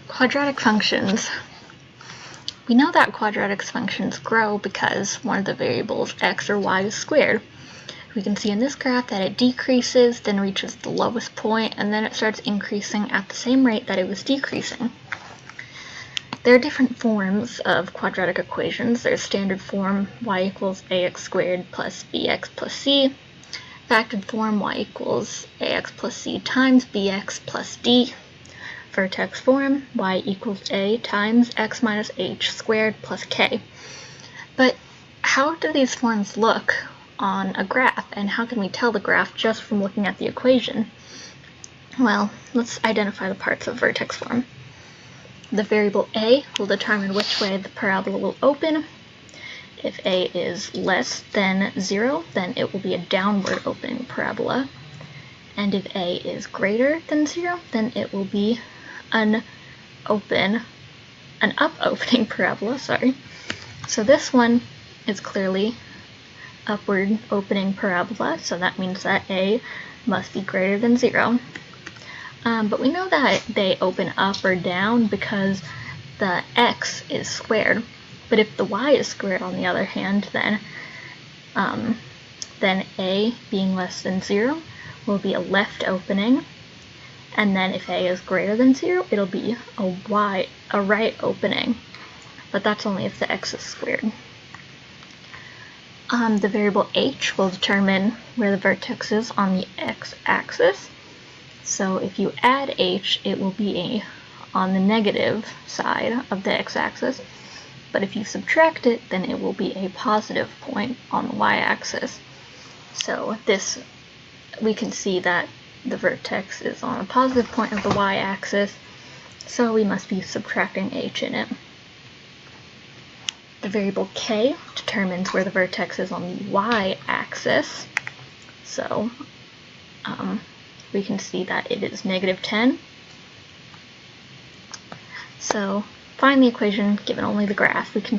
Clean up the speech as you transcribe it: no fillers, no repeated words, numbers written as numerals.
Quadratic functions. We know that quadratic functions grow because one of the variables, x or y, is squared. We can see in this graph that it decreases, then reaches the lowest point, and then it starts increasing at the same rate that it was decreasing. There are different forms of quadratic equations. There's standard form, y equals ax squared plus bx plus c. Factored form, y equals ax plus c times bx plus d. Vertex form, y equals a times x minus h squared plus k. But how do these forms look on a graph, and how can we tell the graph just from looking at the equation? Well, let's identify the parts of vertex form. The variable a will determine which way the parabola will open. If a is less than 0, then it will be a downward opening parabola. And if a is greater than 0, then it will be an up opening parabola, So this one is clearly upward opening parabola, so that means that a must be greater than 0. But we know that they open up or down because the x is squared. But if the y is squared, on the other hand, then a being less than 0 will be a left opening. And then if a is greater than 0, it'll be a right opening. But that's only if the x is squared. The variable h will determine where the vertex is on the x-axis. So if you add h, it will be on the negative side of the x-axis. But if you subtract it, then it will be a positive point on the y-axis. So we can see that the vertex is on a positive point of the y-axis, so we must be subtracting h in it. The variable k determines where the vertex is on the y-axis, so we can see that it is -10. So find the equation given only the graph. We can